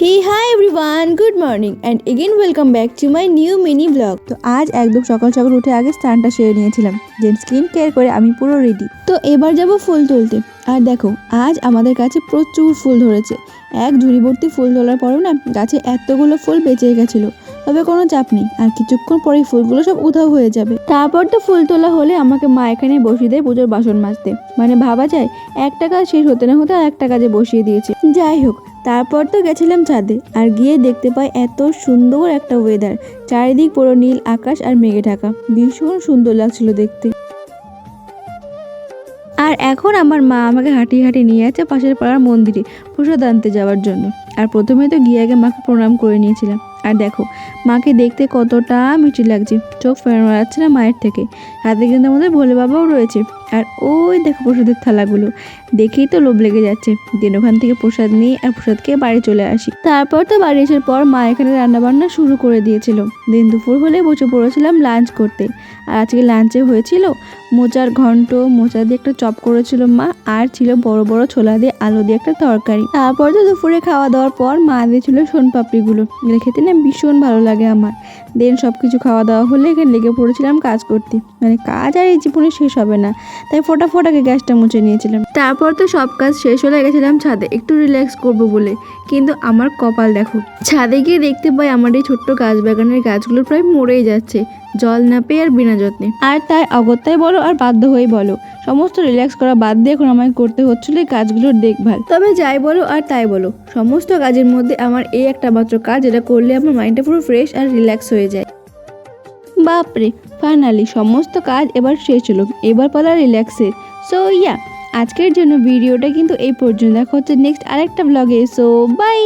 Hey hi everyone, good morning and again welcome back to my new mini vlog. তো আজ একদম সকাল সকাল উঠে আগে স্নানটা সেরে নিয়েছিলাম, দেন স্কিন কেয়ার করে আমি পুরো রেডি। তো এবার যাব ফুল তুলতে। আর দেখো আজ আমাদের কাছে প্রচুর ফুল ধরেছে। এক ঝুড়ি ভর্তি ফুল তোলার পরেও না গাছে এতগুলো ফুল বেঁচে গেছিলো। তবে কোনো চাপ নেই, আর কিছুক্ষণ পরেই ফুলগুলো সব উধাও হয়ে যাবে। তারপর তো ফুল তোলা হলে আমাকে মা এখানে বসিয়ে দেয় পুজোর বাসন মাজতে। মানে ভাবা যায় একটা কাজ শেষ হতে না হতে আর একটা কাজে বসিয়ে দিয়েছে। যাই হোক, তারপর তো গেছিলাম ছাদে, আর গিয়ে দেখতে পাই এত সুন্দর একটা ওয়েদার, চারিদিক পুরো নীল আকাশ আর মেঘে ঢাকা, ভীষণ সুন্দর লাগছিল দেখতে। আর এখন আমার মা আমাকে হাঁটিয়ে হাঁটিয়ে নিয়ে যাচ্ছে পাশের পাড়ার মন্দিরে প্রসাদ আনতে যাওয়ার জন্য। আর প্রথমে তো গিয়ে আগে মাকে প্রণাম করে নিয়েছিলাম। আর দেখো মাকে দেখতে কতটা মিষ্টি লাগছে, চোখ ফেরানো যাচ্ছে না মায়ের থেকে। হাতে কিন্তু আমাদের ভোলে বাবাও রয়েছে। আর ওই দেখো প্রসাদের থালাগুলো, দেখেই তো লোভ লেগে যাচ্ছে। দিন ওখান থেকে প্রসাদ নিয়ে আর প্রসাদ খেয়ে বাড়ি চলে আসি। তারপর তো বাড়ি আসার পর মা এখানে রান্নাবান্না শুরু করে দিয়েছিল। দিন দুপুর হলে বসে পড়েছিলাম লাঞ্চ করতে। আর আজকে লাঞ্চে হয়েছিল মোচার ঘন্ট, মোচা দিয়ে একটা চপ করেছিল মা, আর ছিল বড় বড় ছোলা দিয়ে আলু দিয়ে একটা তরকারি। তারপর তো দুপুরে খাওয়া দাওয়ার পর মা দিয়েছিল সোনপাপড়িগুলো, এগুলো খেতে না ভীষণ ভালো লাগে আমার। দেন সব কিছু খাওয়া দাওয়া হলে এখানে লেগে পড়েছিলাম কাজ করতে। মানে কাজ আর এই জীবনে শেষ হবে না, তাই ফটাফট আগে গ্যাসটা মুছে নিয়েছিলাম। তারপর তো সব কাজ শেষ হলে গেছিলাম ছাদে একটু রিল্যাক্স করবো বলে। কিন্তু আমার কপাল দেখো, ছাদে গিয়ে দেখতে পাই আমার এই ছোট্ট গাছ বাগানের গাছগুলো প্রায় মরেই যাচ্ছে, জল না পেয়ে আর বিনা যত্নে। আর তাই অগত্যাই বলো আর বাধ্য হয়ে বলো, সমস্ত রিল্যাক্স করা বাদ দিয়ে এখন আমাকে করতে হচ্ছিল এই গাছগুলোর দেখভাল। তবে যাই বলো আর তাই বলো, সমস্ত কাজের মধ্যে আমার এই একটা মাত্র কাজ, যেটা করলে আমার মাইন্ডটা পুরো ফ্রেশ আর রিল্যাক্স হয়ে যায়। বাপরে, ফাইনালি সমস্ত কাজ এবার শেষ হলো, এবার পালা রিল্যাক্সের। সো ইয়া, আজকের জন্য ভিডিওটা কিন্তু এই পর্যন্ত। দেখা হচ্ছে নেক্সট আরেকটা ব্লগে। So by.